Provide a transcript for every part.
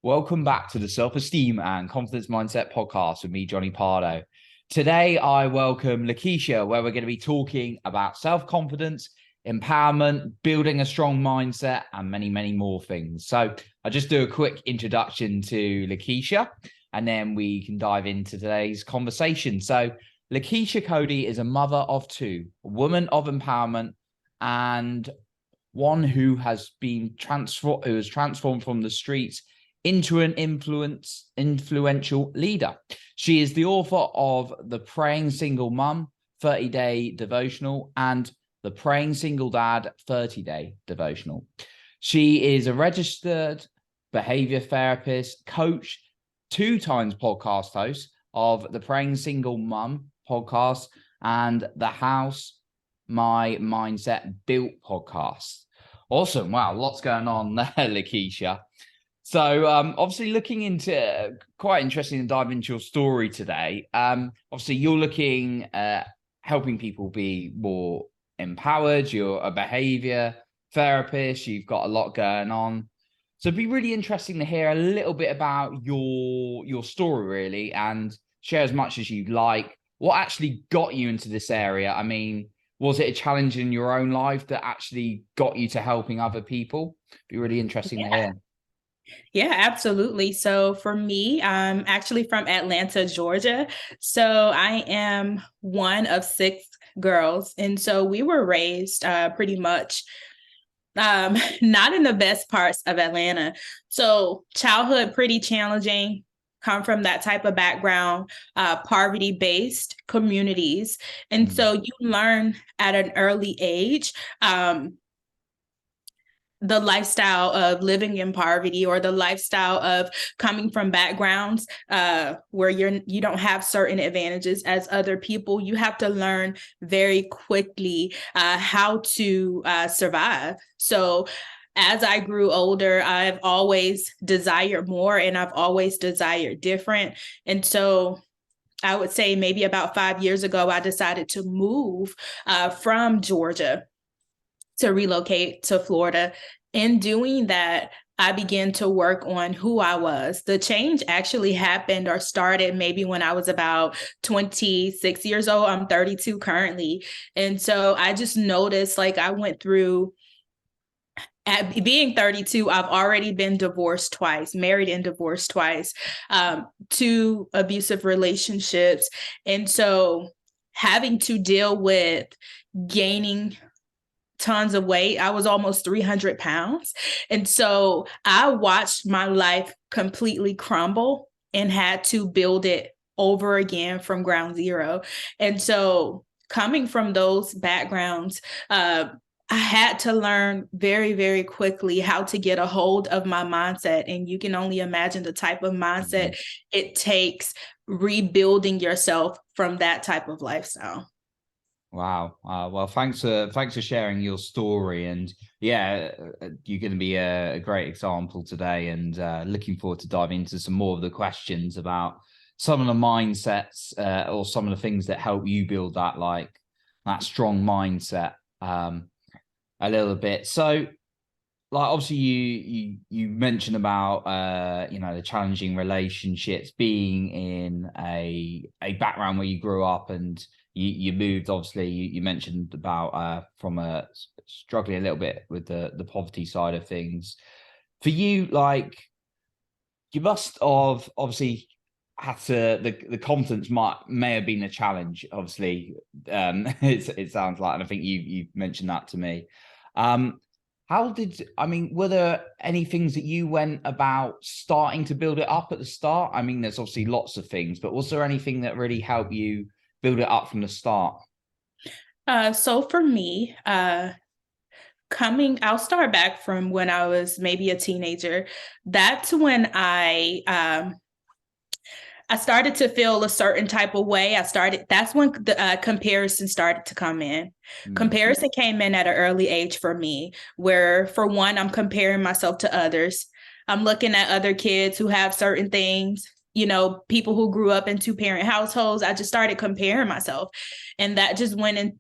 Welcome back to the Self-Esteem and Confidence Mindset podcast with me, Johnny Pardo. Today, I welcome Lekeshia, where we're going to be talking about self-confidence, empowerment, building a strong mindset, and many, many more things. So I'll just do a quick introduction to Lekeshia, and then we can dive into today's conversation. So Lekeshia Cody is a mother of two, a woman of empowerment, and one who has been transformed from the streets into an influential leader. She is the author of The Praying Single Mum 30-Day Devotional and The Praying Single Dad 30-Day Devotional. She is a registered behavior therapist, coach, 2 times podcast host of the Praying Single Mum podcast and the House My Mindset Built podcast. Awesome. Wow, lots going on there, Lekeshia. So obviously looking into quite interesting to dive into your story today. Obviously you're looking at helping people be more empowered. You're a behavior therapist. You've got a lot going on. So it'd be really interesting to hear a little bit about your story really, and share as much as you'd like. What actually got you into this area? I mean, was it a challenge in your own life that actually got you to helping other people? It'd be really interesting to hear. Yeah, absolutely. So for me, I'm actually from Atlanta, Georgia. So I am one of 6 girls. And so we were raised pretty much not in the best parts of Atlanta. So childhood pretty challenging, come from that type of background, poverty-based communities. And so you learn at an early age the lifestyle of living in poverty, or the lifestyle of coming from backgrounds where you don't have certain advantages as other people. You have to learn very quickly how to survive. So as I grew older, I've always desired more, and I've always desired different. And so I would say maybe about 5 years ago, I decided to move from Georgia to relocate to Florida. In doing that, I began to work on who I was. The change actually happened or started maybe when I was about 26 years old. I'm 32 currently. And so I just noticed, like, I went through, at being 32, I've already been divorced twice, married and divorced twice, 2 abusive relationships. And so having to deal with gaining tons of weight. I was almost 300 pounds. And so I watched my life completely crumble and had to build it over again from ground zero. And so coming from those backgrounds, I had to learn very, very quickly how to get a hold of my mindset. And you can only imagine the type of mindset it takes rebuilding yourself from that type of lifestyle. Wow. Well, thanks for sharing your story, and yeah, you're going to be a great example today, and looking forward to diving into some more of the questions about some of the mindsets or some of the things that help you build that strong mindset a little bit. So, like, obviously you mentioned about the challenging relationships, being in a background where you grew up, and you moved. Obviously you mentioned about from struggling a little bit with the poverty side of things. For you, like, you must have obviously had to, the confidence may have been a challenge, obviously. It sounds like, and I think you mentioned that to me. Were there any things that you went about starting to build it up at the start? I mean, there's obviously lots of things, but was there anything that really helped you build it up from the start? So for me, I'll start back from when I was maybe a teenager. That's when I started to feel a certain type of way. That's when the comparison started to come in. Comparison came in at an early age for me, where for one, I'm comparing myself to others. I'm looking at other kids who have certain things, people who grew up in 2-parent households. I just started comparing myself. And that just went and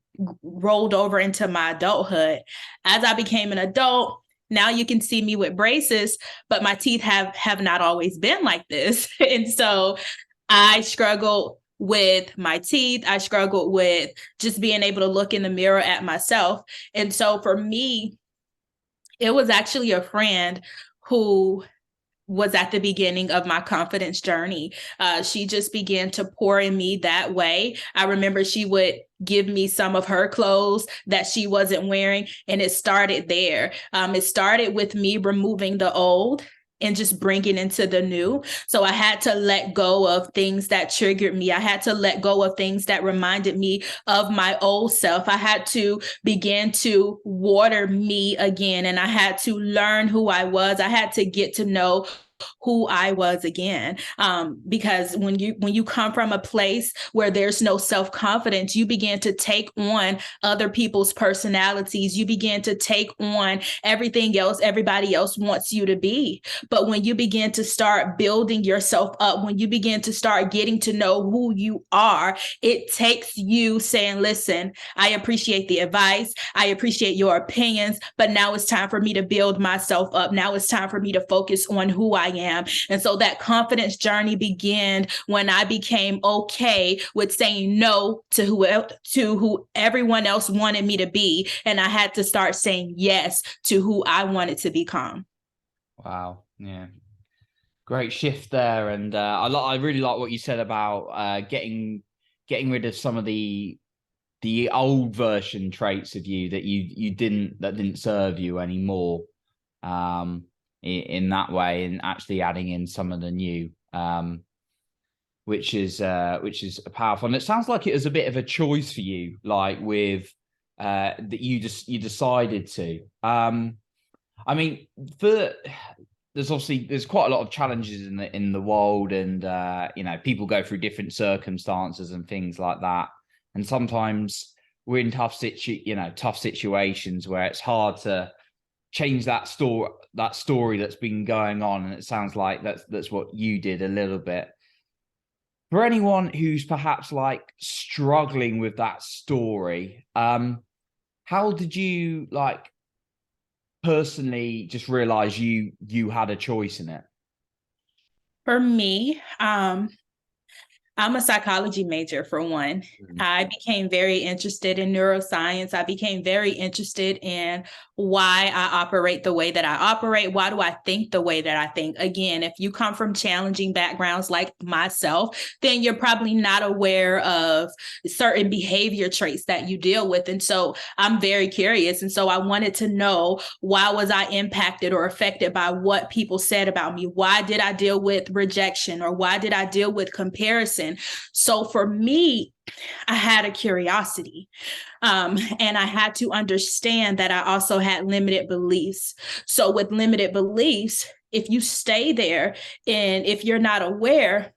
rolled over into my adulthood. As I became an adult, now you can see me with braces, but my teeth have not always been like this. And so I struggled with my teeth. I struggled with just being able to look in the mirror at myself. And so for me, it was actually a friend who was at the beginning of my confidence journey. She just began to pour in me that way. I remember she would give me some of her clothes that she wasn't wearing, and it started there. It started with me removing the old and just bringing into the new. So I had to let go of things that triggered me. I had to let go of things that reminded me of my old self. I had to begin to water me again, and I had to learn who I was. I had to get to know who I was again. Because when you come from a place where there's no self-confidence, you begin to take on other people's personalities. You begin to take on everything else everybody else wants you to be. But when you begin to start building yourself up, when you begin to start getting to know who you are, it takes you saying, listen, I appreciate the advice. I appreciate your opinions, but now it's time for me to build myself up. Now it's time for me to focus on who I am. And so that confidence journey began when I became okay with saying no to who everyone else wanted me to be. And I had to start saying yes to who I wanted to become. Wow. Yeah. Great shift there. And I really like what you said about getting rid of some of the old version traits of you that you didn't serve you anymore. In that way, and actually adding in some of the new, which is powerful. And it sounds like it was a bit of a choice for you, like with that you decided to. I mean, there's quite a lot of challenges in the world, and people go through different circumstances and things like that, and sometimes we're in tough situations where it's hard to change that story that's been going on. And it sounds like that's what you did a little bit. For anyone who's perhaps like struggling with that story, how did you like personally just realize you had a choice in it? For me, I'm a psychology major, for one. I became very interested in neuroscience. I became very interested in why I operate the way that I operate. Why do I think the way that I think? Again, if you come from challenging backgrounds like myself, then you're probably not aware of certain behavior traits that you deal with. And so I'm very curious. And so I wanted to know, why was I impacted or affected by what people said about me? Why did I deal with rejection, or why did I deal with comparison? So for me, I had a curiosity, and I had to understand that I also had limited beliefs. So with limited beliefs, if you stay there and if you're not aware,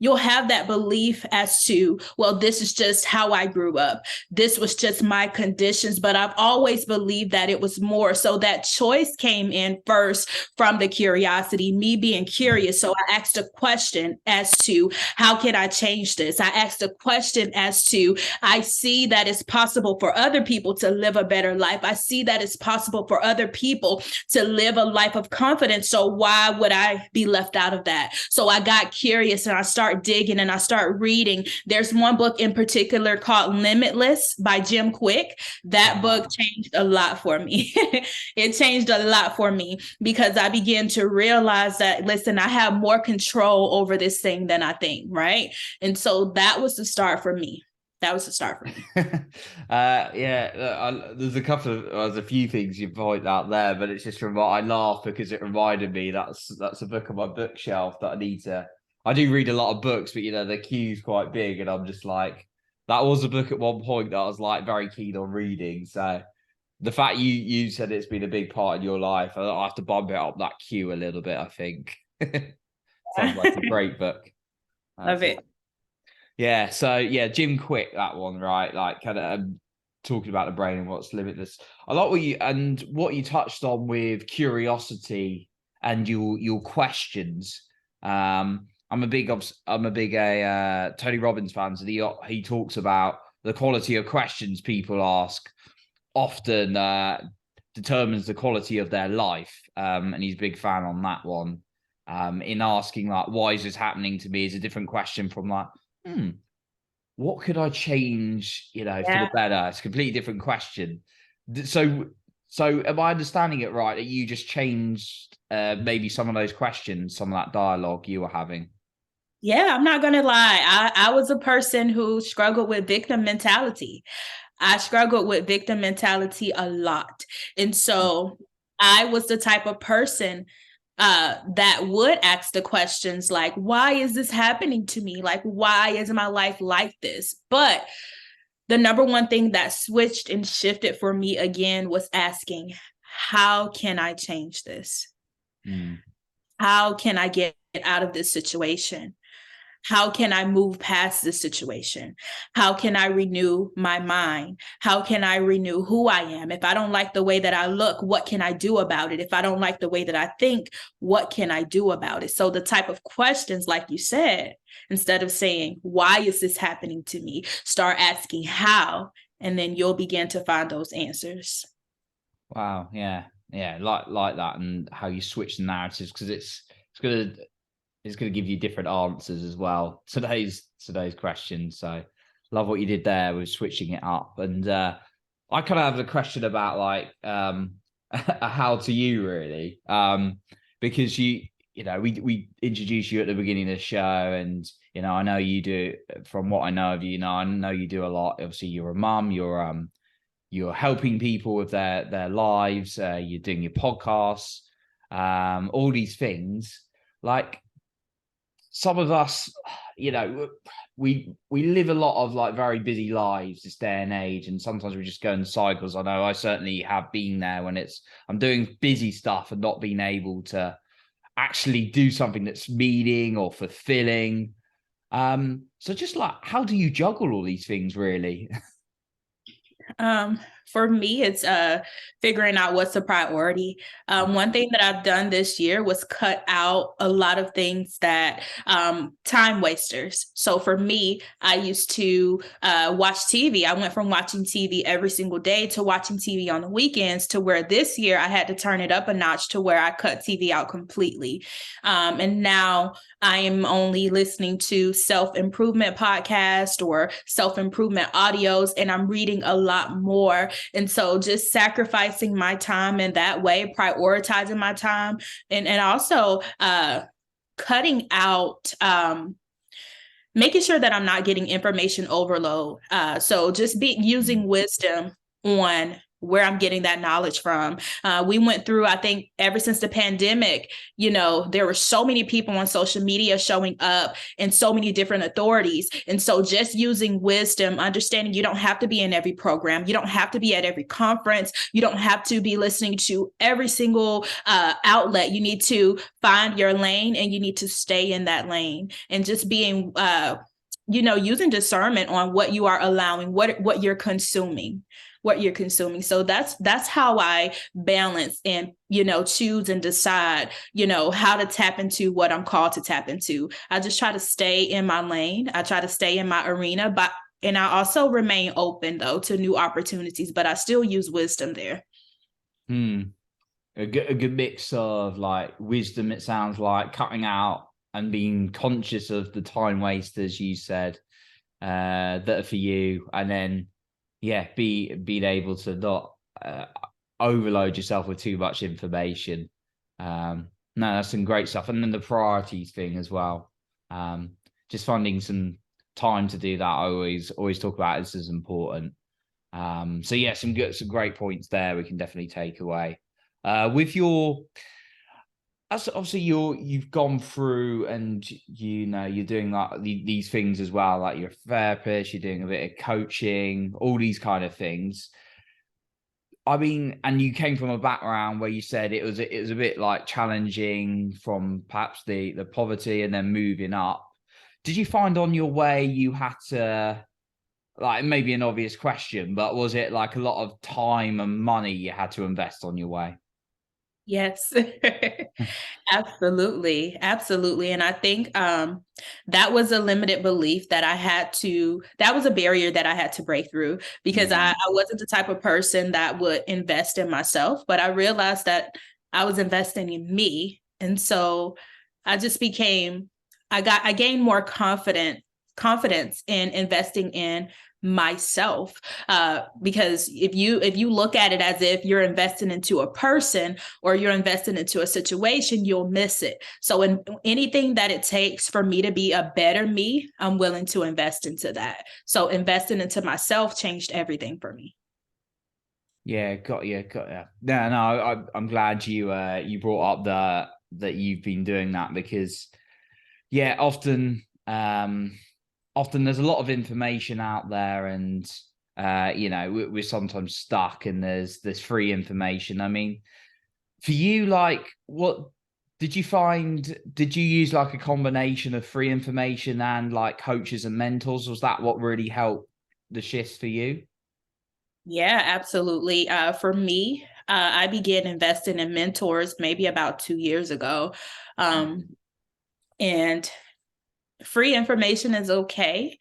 you'll have that belief as to, well, this is just how I grew up. This was just my conditions, but I've always believed that it was more. So that choice came in first from the curiosity, me being curious. So I asked a question as to, how can I change this? I asked a question as to, I see that it's possible for other people to live a better life. I see that it's possible for other people to live a life of confidence. So why would I be left out of that? So I got curious and I start digging and I start reading. There's one book in particular called Limitless by Jim Quick. That book changed a lot for me. It changed a lot for me because I began to realize that, listen, I have more control over this thing than I think, right? And so that was the start for me. That was the start for me. There's a few things you point out there, but it's just I laugh because it reminded me that's a book on my bookshelf that I need to. I do read a lot of books, but the queue's quite big, and I'm just like, that was a book at one point that I was like very keen on reading. So the fact you said it's been a big part in your life, I have to bump it up that queue a little bit, I think. Sounds like a great book. Love it. Yeah, so Jim Quick, that one, right? Like kind of talking about the brain and what's limitless. I like what you touched on with curiosity and your questions. I'm a big Tony Robbins fan, so he talks about the quality of questions people ask often determines the quality of their life. And he's a big fan on that one. In asking like, why is this happening to me, is a different question from like, what could I change, for the better? It's a completely different question. So am I understanding it right that you just changed maybe some of those questions, some of that dialogue you were having? Yeah, I'm not gonna lie. I was a person who struggled with victim mentality. I struggled with victim mentality a lot. And so I was the type of person that would ask the questions like, why is this happening to me? Like, why is my life like this? But the number one thing that switched and shifted for me again was asking, how can I change this? How can I get out of this situation? How can I move past this situation? How can I renew my mind? How can I renew who I am? If I don't like the way that I look, what can I do about it? If I don't like the way that I think, what can I do about it? So the type of questions, like you said, instead of saying, why is this happening to me? Start asking how, and then you'll begin to find those answers. Wow. Yeah. Yeah. Like that, and how you switch the narratives, because it's gonna give you different answers as well. Today's question. So love what you did there with switching it up. And I kind of have a question about like a how to you really. Because we introduced you at the beginning of the show, and I know you do, from what I know of you, I know you do a lot. Obviously you're a mum, you're helping people with their lives, you're doing your podcasts, all these things. Like, some of us, we live a lot of like very busy lives this day and age, and sometimes we just go in cycles. I know I certainly have been there when I'm doing busy stuff and not being able to actually do something that's meaning or fulfilling. So just like, how do you juggle all these things really? For me, it's figuring out what's a priority. One thing that I've done this year was cut out a lot of things that time wasters. So for me, I used to watch TV. I went from watching TV every single day to watching TV on the weekends, to where this year I had to turn it up a notch to where I cut TV out completely. And now I am only listening to self-improvement podcasts or self-improvement audios, and I'm reading a lot more. And so just sacrificing my time in that way, prioritizing my time, and also cutting out, making sure that I'm not getting information overload. So just using wisdom on where I'm getting that knowledge from. We went through, I think, ever since the pandemic, there were so many people on social media showing up and so many different authorities. And so just using wisdom, understanding you don't have to be in every program. You don't have to be at every conference. You don't have to be listening to every single outlet. You need to find your lane, and you need to stay in that lane, and just being, using discernment on what you are allowing, what you're consuming. So that's how I balance and, choose and decide, how to tap into what I'm called to tap into. I just try to stay in my lane. I try to stay in my arena, and I also remain open though to new opportunities, but I still use wisdom there. A good mix of like wisdom, it sounds like, cutting out and being conscious of the time wasters you said that are for you, and then being able to not overload yourself with too much information. No, that's some great stuff. And then the priorities thing as well. Just finding some time to do that. I always talk about this as important. So yeah, some great points there we can definitely take away. With your, obviously you've gone through, and you're doing like these things as well, like you're a therapist, you're doing a bit of coaching, all these kind of things. I mean, and you came from a background where you said it was a bit like challenging from perhaps the poverty, and then moving up. Did you find on your way you had to, like, maybe an obvious question, but was it like a lot of time and money you had to invest on your way? Yes. Absolutely. Absolutely. And I think that was a limited belief that that was a barrier that I had to break through, because I wasn't the type of person that would invest in myself, but I realized that I was investing in me. And so I just became, I gained more confidence in investing in myself, because if you look at it as if you're investing into a person or you're investing into a situation, you'll miss it. So in anything that it takes for me to be a better me, I'm willing to invest into that. So investing into myself changed everything for me. Yeah, got you. No, I'm glad you brought up that you've been doing that, because yeah, often there's a lot of information out there, and we're sometimes stuck, and there's free information. I mean, for you, like, what did you find? Did you use like a combination of free information and like coaches and mentors? Was that what really helped the shifts for you? Yeah, absolutely. For me, I began investing in mentors maybe about 2 years ago. Um, and free information is okay,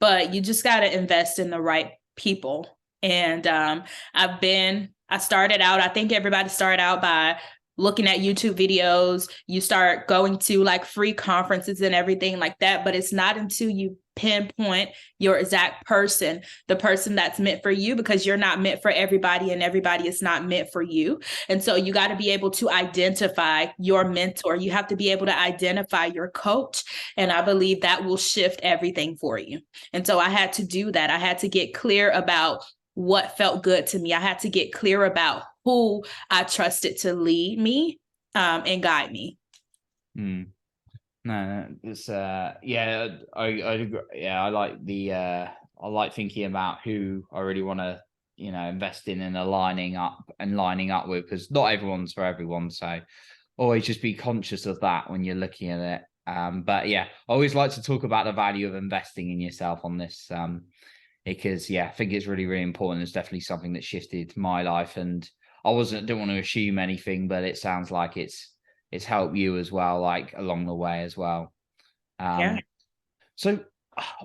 but you just got to invest in the right people. And I started out, I think everybody started out by looking at YouTube videos. You start going to like free conferences and everything like that, but it's not until you pinpoint your exact person, the person that's meant for you, because you're not meant for everybody and everybody is not meant for you. And so you got to be able to identify your mentor. You have to be able to identify your coach. And I believe that will shift everything for you. And so I had to do that. I had to get clear about what felt good to me. I had to get clear about who I trusted to lead me and guide me. Hmm. No, it's I agree. Yeah, I like thinking about who I really want to, invest in and lining up with, because not everyone's for everyone. So always just be conscious of that when you're looking at it. But yeah, I always like to talk about the value of investing in yourself on this, because yeah, I think it's really, really important. It's definitely something that shifted my life, and don't want to assume anything, but it sounds like it's helped you as well, like along the way as well. Yeah. So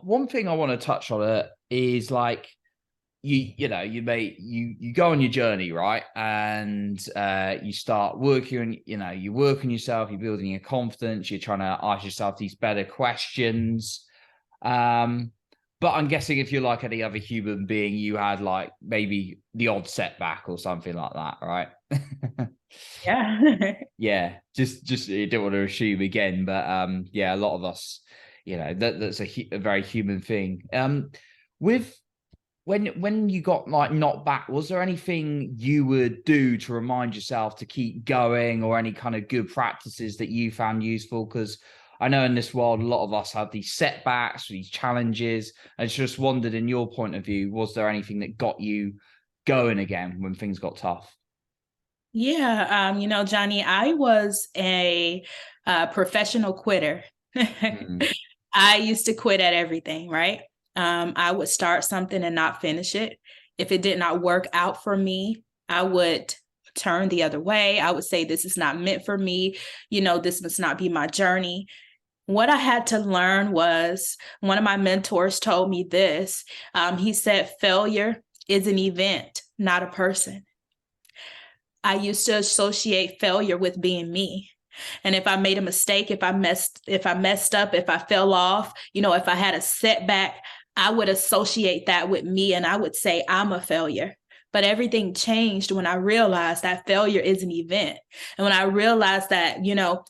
one thing I want to touch on it is like you go on your journey, right? And you start working, you work on yourself, you're building your confidence, you're trying to ask yourself these better questions. But I'm guessing if you're like any other human being, you had like maybe the odd setback or something like that, right? Yeah. Yeah, just you don't want to assume again, but yeah, a lot of us, that's a very human thing. With when you got like knocked back, was there anything you would do to remind yourself to keep going, or any kind of good practices that you found useful? Because I know in this world, a lot of us have these setbacks, these challenges. I just wondered, in your point of view, was there anything that got you going again when things got tough? Yeah. Johnny, I was a professional quitter. Mm, I used to quit at everything, right? I would start something and not finish it. If it did not work out for me, I would turn the other way. I would say, this is not meant for me. This must not be my journey. What I had to learn was, one of my mentors told me this. He said, failure is an event, not a person. I used to associate failure with being me. And if I made a mistake, if I messed up, if I fell off, if I had a setback, I would associate that with me and I would say I'm a failure. But everything changed when I realized that failure is an event. And when I realized that,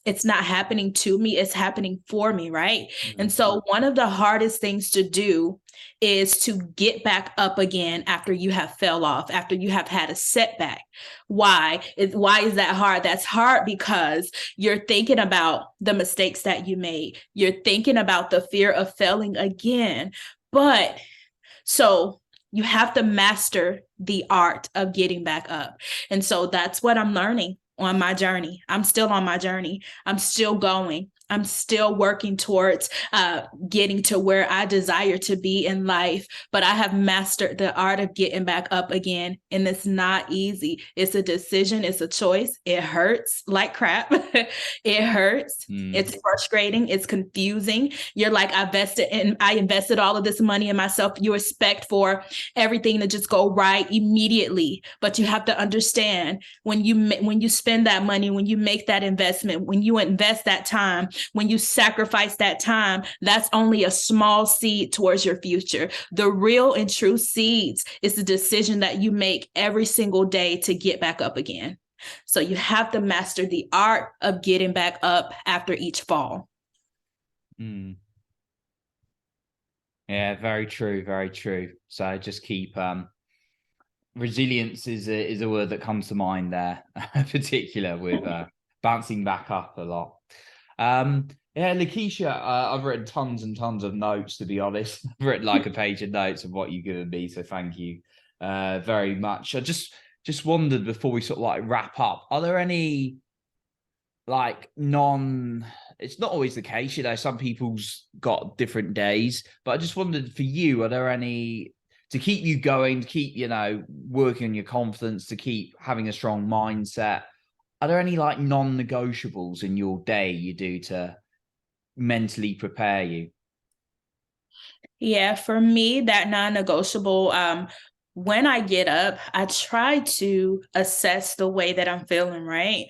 it's not happening to me, it's happening for me, right? And mm, so one of the hardest things to do is to get back up again after you have fell off, after you have had a setback. Why is that hard? That's hard because you're thinking about the mistakes that you made. You're thinking about the fear of failing again. But so you have to master the art of getting back up. And so that's what I'm learning on my journey. I'm still on my journey. I'm still going. I'm still working towards getting to where I desire to be in life, but I have mastered the art of getting back up again. And it's not easy. It's a decision. It's a choice. It hurts like crap. It hurts. It's frustrating. It's confusing. You're like, I invested all of this money in myself. You expect for everything to just go right immediately. But you have to understand when you spend that money, when you make that investment, when you invest that time, when you sacrifice that time, that's only a small seed towards your future. The real and true seeds is the decision that you make every single day to get back up again. So you have to master the art of getting back up after each fall. Yeah, very true, very true. So just keep resilience is a word that comes to mind there, in particular with bouncing back up a lot. Yeah, Lekeshia, I've written tons and tons of notes, to be honest. I've written like a page of notes of what you've given me, so thank you very much. I just wondered before we sort of like wrap up, are there any like it's not always the case, you know, some people's got different days, but I just wondered for you, are there any to keep you going, to keep, you know, working on your confidence, to keep having a strong mindset? Are there any like non-negotiables in your day you do to mentally prepare you? Yeah, for me, that non-negotiable, when I get up, I try to assess the way that I'm feeling, right?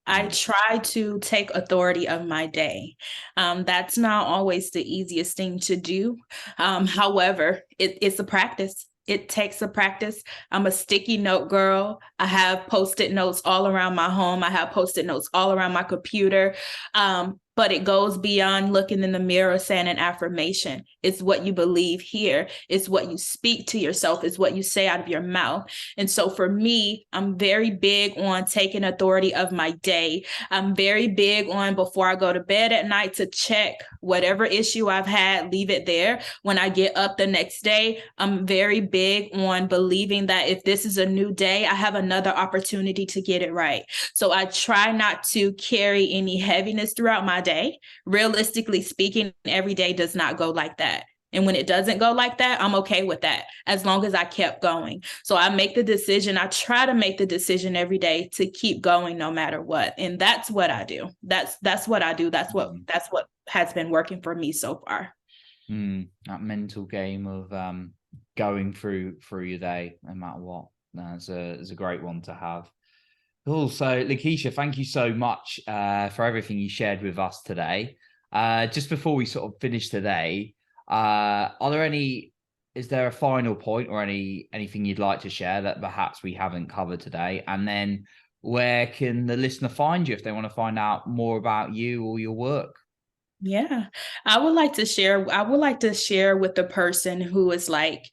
I try to take authority of my day. That's not always the easiest thing to do. However, it's a practice. It takes a practice. I'm a sticky note girl. I have post-it notes all around my home. I have post-it notes all around my computer. But it goes beyond looking in the mirror saying an affirmation. It's what you believe here. It's what you speak to yourself. It's what you say out of your mouth. And so for me, I'm very big on taking authority of my day. I'm very big on before I go to bed at night to check whatever issue I've had, leave it there. When I get up the next day, I'm very big on believing that if this is a new day, I have another opportunity to get it right. So I try not to carry any heaviness throughout my day. Realistically speaking, every day does not go like that. And when it doesn't go like that, I'm okay with that as long as I kept going. So I make the decision. I try to make the decision every day to keep going no matter what. And that's what I do. That's what I do. That's what has been working for me so far. That mental game of going through your day no matter what. That's a great one to have. Cool. So, Lekeshia, thank you so much for everything you shared with us today. Just before we sort of finish today, is there a final point or anything you'd like to share that perhaps we haven't covered today? And then where can the listener find you if they want to find out more about you or your work? Yeah, I would like to share with the person who is like,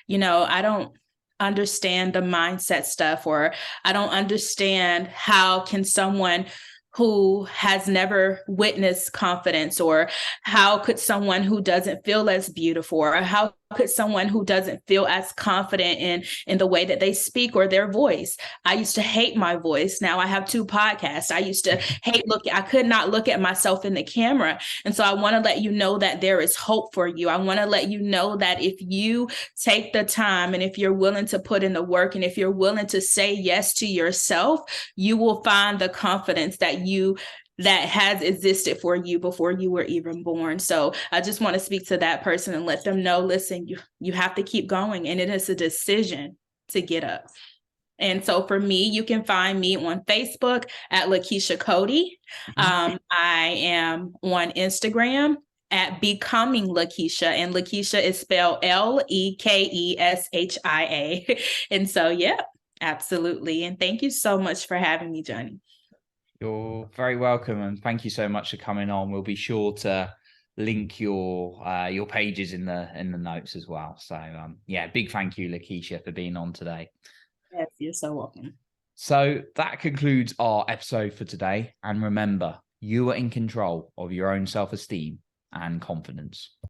I don't understand the mindset stuff, or I don't understand how can someone who has never witnessed confidence, or how could someone who doesn't feel as beautiful, or how could someone who doesn't feel as confident in the way that they speak or their voice. I used to hate my voice. Now I have 2 podcasts. I used to I could not look at myself in the camera. And so I want to let you know that there is hope for you. I want to let you know that if you take the time, and if you're willing to put in the work, and if you're willing to say yes to yourself, you will find the confidence that has existed for you before you were even born. So I just want to speak to that person and let them know, listen, you have to keep going, and it is a decision to get up. And so for me, you can find me on Facebook at Lekeshia Cody. I am on Instagram at Becoming Lekeshia, and Lekeshia is spelled Lekeshia. And so, yeah, absolutely. And thank you so much for having me, Johnny. You're very welcome, and thank you so much for coming on. We'll be sure to link your pages in the notes as well. So yeah, big thank you, Lekeshia, for being on today. Yes, you're so welcome. So that concludes our episode for today. And remember, you are in control of your own self-esteem and confidence.